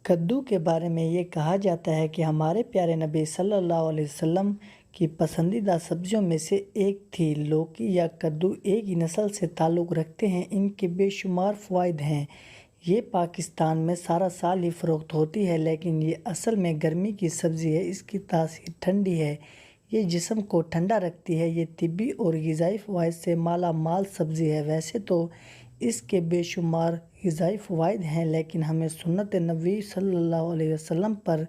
کدو کے بارے میں یہ کہا جاتا ہے کہ ہمارے پیارے نبی صلی اللہ علیہ وسلم کی پسندیدہ سبزیوں میں سے ایک تھی۔ لوکی یا کدو ایک ہی نسل سے تعلق رکھتے ہیں۔ ان کے بے شمار فوائد ہیں۔ یہ پاکستان میں سارا سال ہی فروخت ہوتی ہے، لیکن یہ اصل میں گرمی کی سبزی ہے۔ اس کی تاثیر ٹھنڈی ہے، یہ جسم کو ٹھنڈا رکھتی ہے۔ یہ طبی اور غذائی فوائد سے مالا مال سبزی ہے۔ ویسے تو اس کے بے شمار غذائی فوائد ہیں، لیکن ہمیں سنت نبوی صلی اللہ علیہ وسلم پر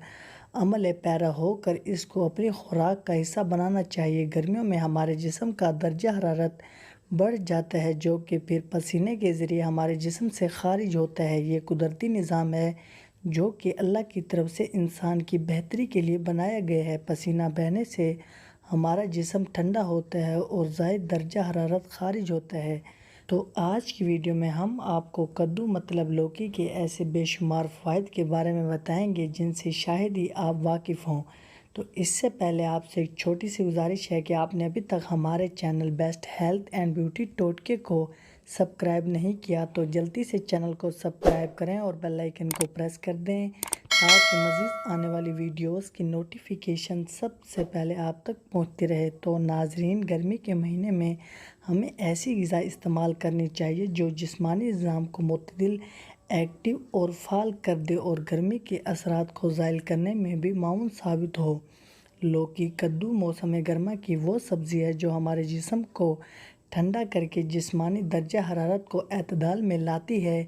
عمل پیرا ہو کر اس کو اپنی خوراک کا حصہ بنانا چاہیے۔ گرمیوں میں ہمارے جسم کا درجہ حرارت بڑھ جاتا ہے، جو کہ پھر پسینے کے ذریعے ہمارے جسم سے خارج ہوتا ہے۔ یہ قدرتی نظام ہے جو کہ اللہ کی طرف سے انسان کی بہتری کے لیے بنایا گیا ہے۔ پسینہ بہنے سے ہمارا جسم ٹھنڈا ہوتا ہے اور زائد درجہ حرارت خارج ہوتا ہے۔ تو آج کی ویڈیو میں ہم آپ کو کدو مطلب لوکی کے ایسے بے شمار فوائد کے بارے میں بتائیں گے جن سے شاید ہی آپ واقف ہوں۔ تو اس سے پہلے آپ سے ایک چھوٹی سی گزارش ہے کہ آپ نے ابھی تک ہمارے channel best health and beauty ٹوٹکے کو سبسکرائب نہیں کیا تو جلدی سے چینل کو سبسکرائب کریں اور بیل آئیکن کو پریس کر دیں تاکہ مزید آنے والی ویڈیوز کی نوٹیفیکیشن سب سے پہلے آپ تک پہنچتی رہے۔ تو ناظرین، گرمی کے مہینے میں ہمیں ایسی غذا استعمال کرنی چاہیے جو جسمانی نظام کو معتدل، ایکٹیو اور فعال کر دے اور گرمی کے اثرات کو زائل کرنے میں بھی معاون ثابت ہو۔ لوکی کدو موسم گرما کی وہ سبزی ہے جو ہمارے جسم کو ٹھنڈا کر کے جسمانی درجہ حرارت کو اعتدال میں لاتی ہے۔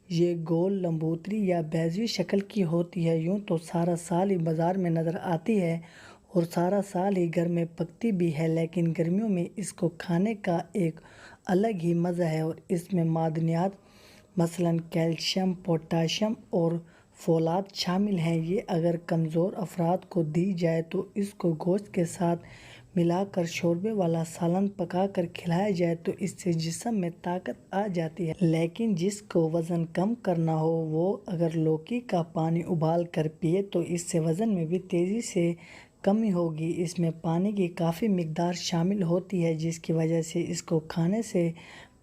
یہ گول، لمبوتری یا بیضوی شکل کی ہوتی ہے۔ یوں تو سارا سال ہی بازار میں نظر آتی ہے اور سارا سال ہی گھر میں پکتی بھی ہے، لیکن گرمیوں میں اس کو کھانے کا ایک الگ ہی مزہ ہے اور اس میں معدنیات مثلاً کیلشیم، پوٹاشیم اور فولاد شامل ہیں۔ یہ اگر کمزور افراد کو دی جائے تو اس کو گوشت کے ساتھ ملا کر شوربے والا سالن پکا کر کھلایا جائے تو اس سے جسم میں طاقت آ جاتی ہے۔ لیکن جس کو وزن کم کرنا ہو وہ اگر لوکی کا پانی ابال کر پیے تو اس سے وزن میں بھی تیزی سے کمی ہوگی۔ اس میں پانی کی کافی مقدار شامل ہوتی ہے، جس کی وجہ سے اس کو کھانے سے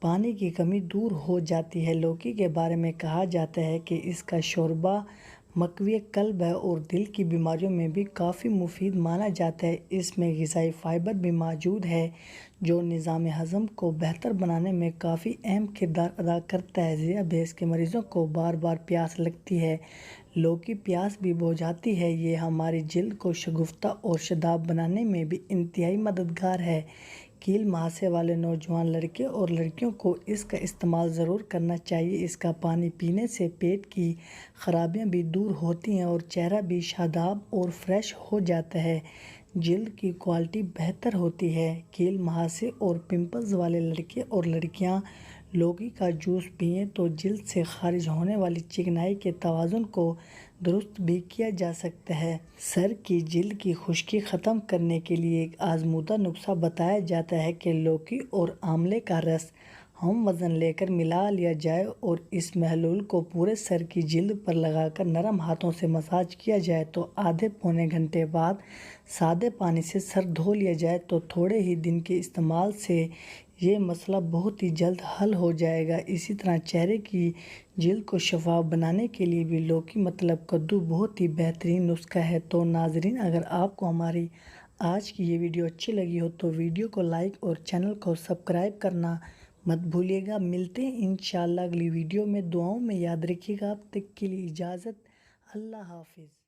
پانی کی کمی دور ہو جاتی ہے۔ لوکی کے بارے میں کہا جاتا ہے کہ اس کا شوربہ مقوی قلب ہے اور دل کی بیماریوں میں بھی کافی مفید مانا جاتا ہے۔ اس میں غذائی فائبر بھی موجود ہے جو نظام ہضم کو بہتر بنانے میں کافی اہم کردار ادا کرتا ہے۔ ذیابیطس کے مریضوں کو بار بار پیاس لگتی ہے، لوکی پیاس بھی بجھاتی ہے۔ یہ ہماری جلد کو شگفتہ اور شاداب بنانے میں بھی انتہائی مددگار ہے۔ کیل مہاسے والے نوجوان لڑکے اور لڑکیوں کو اس کا استعمال ضرور کرنا چاہیے۔ اس کا پانی پینے سے پیٹ کی خرابیاں بھی دور ہوتی ہیں اور چہرہ بھی شاداب اور فریش ہو جاتا ہے۔ جلد کی کوالٹی بہتر ہوتی ہے۔ کیل مہاسے اور پمپلز والے لڑکے اور لڑکیاں لوکی کا جوس پئیں تو جلد سے خارج ہونے والی چکنائی کے توازن کو درست بھی کیا جا سکتا ہے۔ سر کی جلد کی خشکی ختم کرنے کے لیے ایک آزمودہ نسخہ بتایا جاتا ہے کہ لوکی اور آملے کا رس ہم وزن لے کر ملا لیا جائے اور اس محلول کو پورے سر کی جلد پر لگا کر نرم ہاتھوں سے مساج کیا جائے تو آدھے پونے گھنٹے بعد سادے پانی سے سر دھو لیا جائے تو تھوڑے ہی دن کے استعمال سے یہ مسئلہ بہت ہی جلد حل ہو جائے گا۔ اسی طرح چہرے کی جلد کو شفاف بنانے کے لیے بھی لوکی مطلب کدو بہت ہی بہترین نسخہ ہے۔ تو ناظرین، اگر آپ کو ہماری آج کی یہ ویڈیو اچھی لگی ہو تو ویڈیو کو لائک اور چینل کو سبسکرائب کرنا مت بھولیے گا۔ ملتے ہیں انشاءاللہ اگلی ویڈیو میں۔ دعاؤں میں یاد رکھیے گا۔ اب تک کے لیے اجازت، اللہ حافظ۔